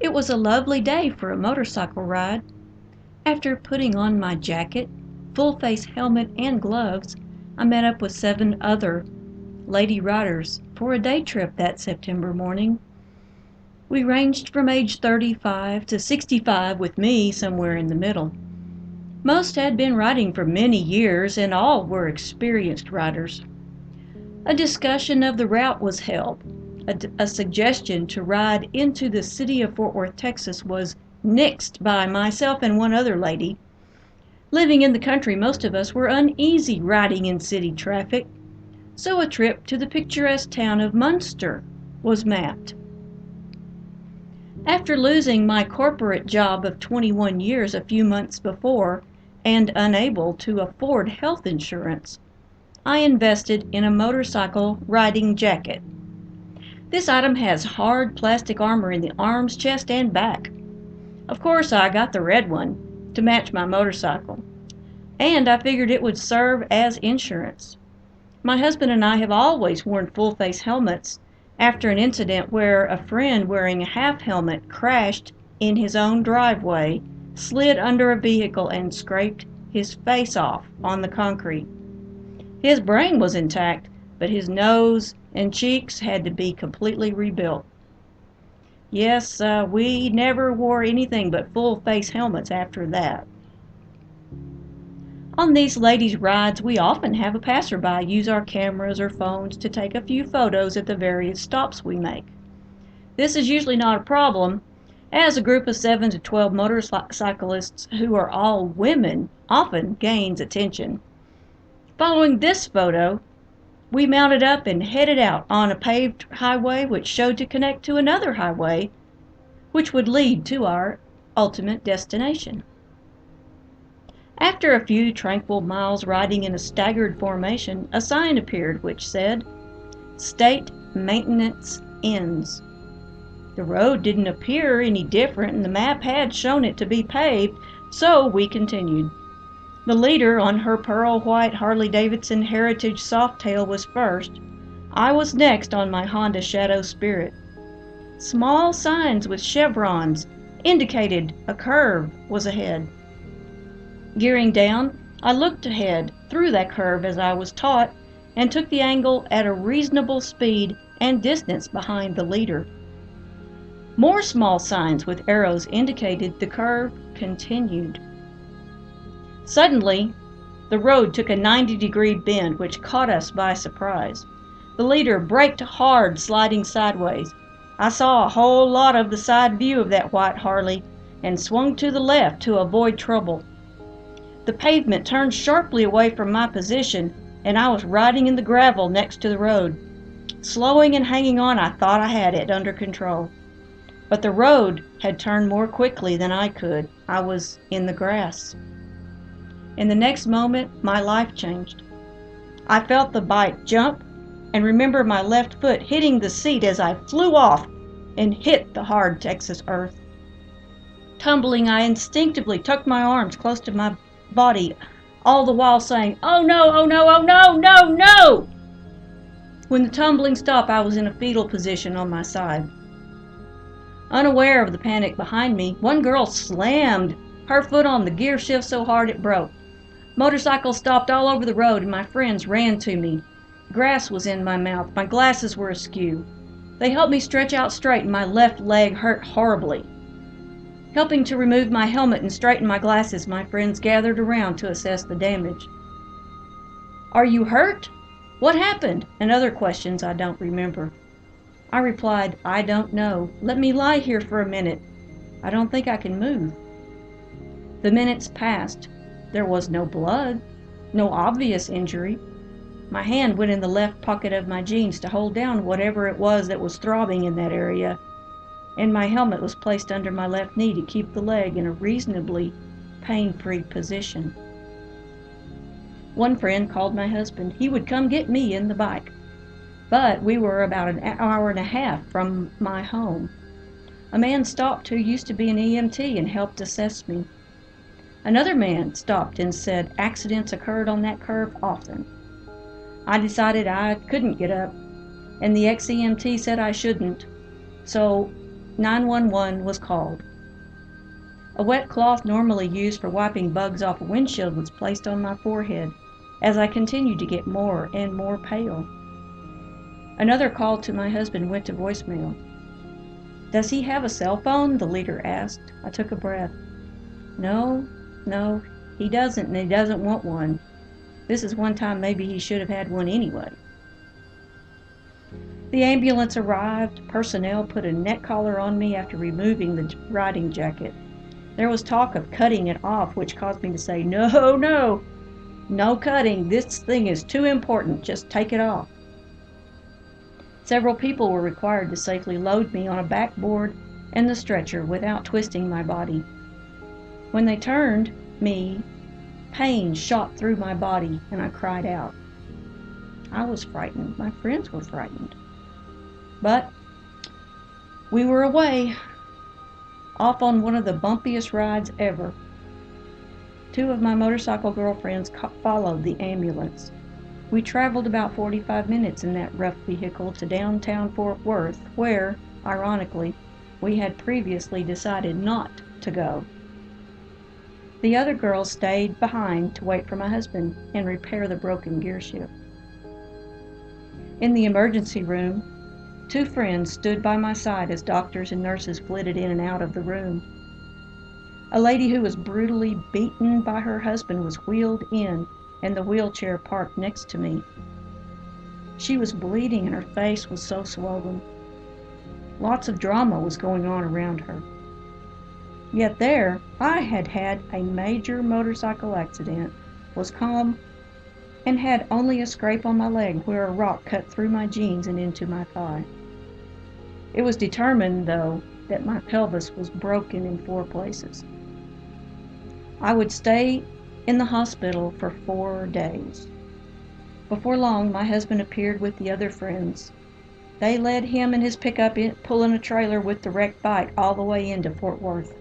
It was a lovely day for a motorcycle ride. After putting on my jacket, full-face helmet, and gloves, I met up with 7 other lady riders for a day trip that September morning. We ranged from age 35 to 65, with me somewhere in the middle. Most had been riding for many years, and all were experienced riders. A discussion of the route was held. A suggestion to ride into the city of Fort Worth, Texas was nixed by myself and one other lady. Living in the country, most of us were uneasy riding in city traffic, so a trip to the picturesque town of Munster was mapped. After losing my corporate job of 21 years a few months before and unable to afford health insurance, I invested in a motorcycle riding jacket. This item has hard plastic armor in the arms, chest, and back. Of course, I got the red one to match my motorcycle, and I figured it would serve as insurance. My husband and I have always worn full-face helmets after an incident where a friend wearing a half helmet crashed in his own driveway, slid under a vehicle, and scraped his face off on the concrete. His brain was intact, but his nose and cheeks had to be completely rebuilt. Yes, we never wore anything but full-face helmets after that. On these ladies' rides, we often have a passerby use our cameras or phones to take a few photos at the various stops we make. This is usually not a problem, as a group of 7 to 12 motorcyclists who are all women often gains attention. Following this photo, we mounted up and headed out on a paved highway which showed to connect to another highway which would lead to our ultimate destination. After a few tranquil miles riding in a staggered formation, a sign appeared which said, "State Maintenance Ends." The road didn't appear any different, and the map had shown it to be paved, so we continued. The leader on her pearl white Harley-Davidson Heritage Softail was first. I was next on my Honda Shadow Spirit. Small signs with chevrons indicated a curve was ahead. Gearing down, I looked ahead through that curve as I was taught and took the angle at a reasonable speed and distance behind the leader. More small signs with arrows indicated the curve continued. Suddenly, the road took a 90-degree bend which caught us by surprise. The leader braked hard, sliding sideways. I saw a whole lot of the side view of that white Harley and swung to the left to avoid trouble. The pavement turned sharply away from my position, and I was riding in the gravel next to the road. Slowing and hanging on, I thought I had it under control. But the road had turned more quickly than I could. I was in the grass. In the next moment, my life changed. I felt the bike jump and remember my left foot hitting the seat as I flew off and hit the hard Texas earth. Tumbling, I instinctively tucked my arms close to my body, all the while saying, "Oh no, oh no, oh no, no, no!" When the tumbling stopped, I was in a fetal position on my side. Unaware of the panic behind me, one girl slammed her foot on the gear shift so hard it broke. Motorcycles stopped all over the road and my friends ran to me. Grass was in my mouth. My glasses were askew. They helped me stretch out straight and my left leg hurt horribly. Helping to remove my helmet and straighten my glasses, my friends gathered around to assess the damage. "Are you hurt? What happened?" and other questions I don't remember. I replied, "I don't know. Let me lie here for a minute. I don't think I can move." The minutes passed. There was no blood, no obvious injury. My hand went in the left pocket of my jeans to hold down whatever it was that was throbbing in that area, and my helmet was placed under my left knee to keep the leg in a reasonably pain-free position. One friend called my husband. He would come get me in the bike, but we were about an hour and a half from my home. A man stopped who used to be an EMT and helped assess me. Another man stopped and said accidents occurred on that curve often. I decided I couldn't get up, and the ex-EMT said I shouldn't, so 911 was called. A wet cloth normally used for wiping bugs off a windshield was placed on my forehead as I continued to get more and more pale. Another call to my husband went to voicemail. "Does he have a cell phone?" the leader asked. I took a breath. No, he doesn't, and he doesn't want one. This is one time maybe he should have had one anyway. The ambulance arrived. Personnel put a neck collar on me after removing the riding jacket. There was talk of cutting it off, which caused me to say, no cutting. This thing is too important. Just take it off. Several people were required to safely load me on a backboard and the stretcher without twisting my body. When they turned me, pain shot through my body and I cried out. I was frightened. My friends were frightened. But we were away, off on one of the bumpiest rides ever. Two of my motorcycle girlfriends followed the ambulance. We traveled about 45 minutes in that rough vehicle to downtown Fort Worth, where, ironically, we had previously decided not to go. The other girls stayed behind to wait for my husband and repair the broken gear shift. In the emergency room, two friends stood by my side as doctors and nurses flitted in and out of the room. A lady who was brutally beaten by her husband was wheeled in, and the wheelchair parked next to me. She was bleeding and her face was so swollen. Lots of drama was going on around her. Yet there, I had had a major motorcycle accident, was calm, and had only a scrape on my leg where a rock cut through my jeans and into my thigh. It was determined, though, that my pelvis was broken in 4 places. I would stay in the hospital for 4 days. Before long, my husband appeared with the other friends. They led him and his pickup pulling a trailer with the wrecked bike all the way into Fort Worth.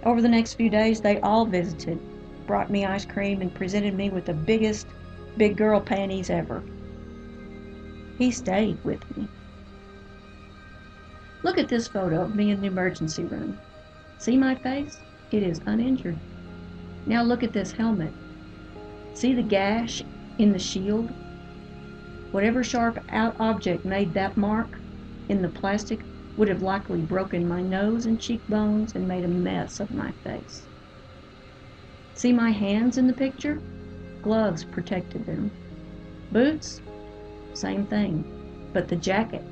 Over the next few days, they all visited, brought me ice cream, and presented me with the biggest big girl panties ever. He stayed with me. Look at this photo of me in the emergency room. See my face? It is uninjured. Now look at this helmet. See the gash in the shield? Whatever sharp object made that mark in the plastic would have likely broken my nose and cheekbones and made a mess of my face. See my hands in the picture? Gloves protected them. Boots? Same thing. But the jacket.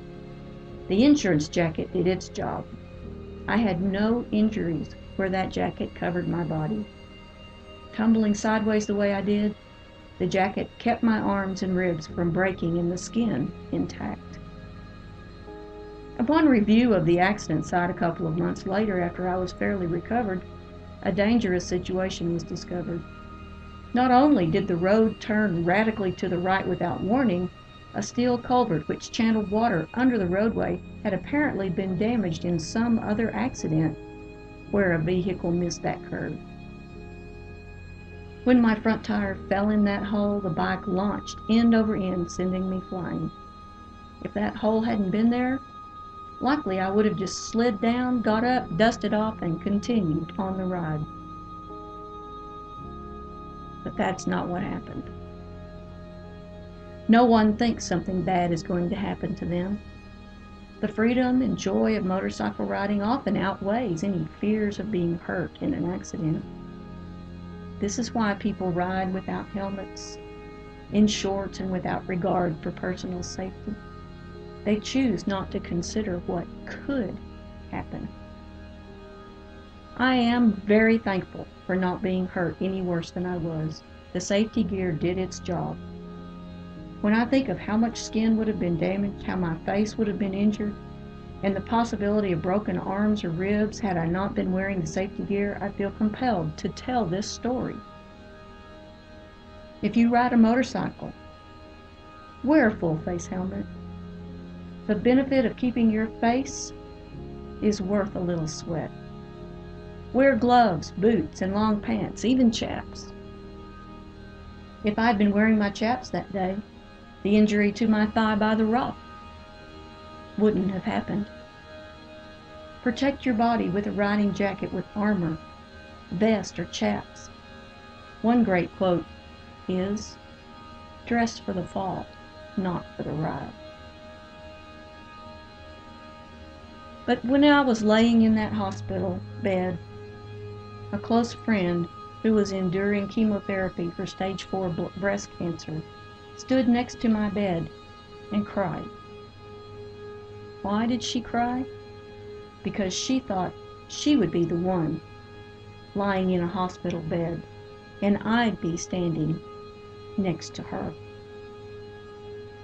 The insurance jacket did its job. I had no injuries where that jacket covered my body. Tumbling sideways the way I did, the jacket kept my arms and ribs from breaking and the skin intact. Upon review of the accident site a couple of months later, after I was fairly recovered, a dangerous situation was discovered. Not only did the road turn radically to the right without warning, a steel culvert which channeled water under the roadway had apparently been damaged in some other accident where a vehicle missed that curve. When my front tire fell in that hole, the bike launched end over end, sending me flying. If that hole hadn't been there, likely I would have just slid down, got up, dusted off, and continued on the ride. But that's not what happened. No one thinks something bad is going to happen to them. The freedom and joy of motorcycle riding often outweighs any fears of being hurt in an accident. This is why people ride without helmets, in shorts, and without regard for personal safety. They choose not to consider what could happen. I am very thankful for not being hurt any worse than I was. The safety gear did its job. When I think of how much skin would have been damaged, how my face would have been injured, and the possibility of broken arms or ribs had I not been wearing the safety gear, I feel compelled to tell this story. If you ride a motorcycle, wear a full face helmet. The benefit of keeping your face is worth a little sweat. Wear gloves, boots, and long pants, even chaps. If I'd been wearing my chaps that day, the injury to my thigh by the rock wouldn't have happened. Protect your body with a riding jacket with armor, vest, or chaps. One great quote is, "Dress for the fall, not for the ride." But when I was laying in that hospital bed, a close friend who was enduring chemotherapy for stage 4 breast cancer stood next to my bed and cried. Why did she cry? Because she thought she would be the one lying in a hospital bed, and I'd be standing next to her.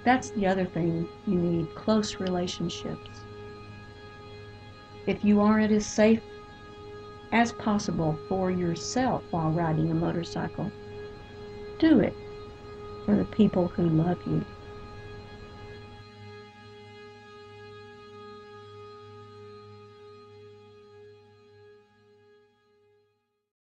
That's the other thing you need, close relationships. If you aren't as safe as possible for yourself while riding a motorcycle, do it for the people who love you.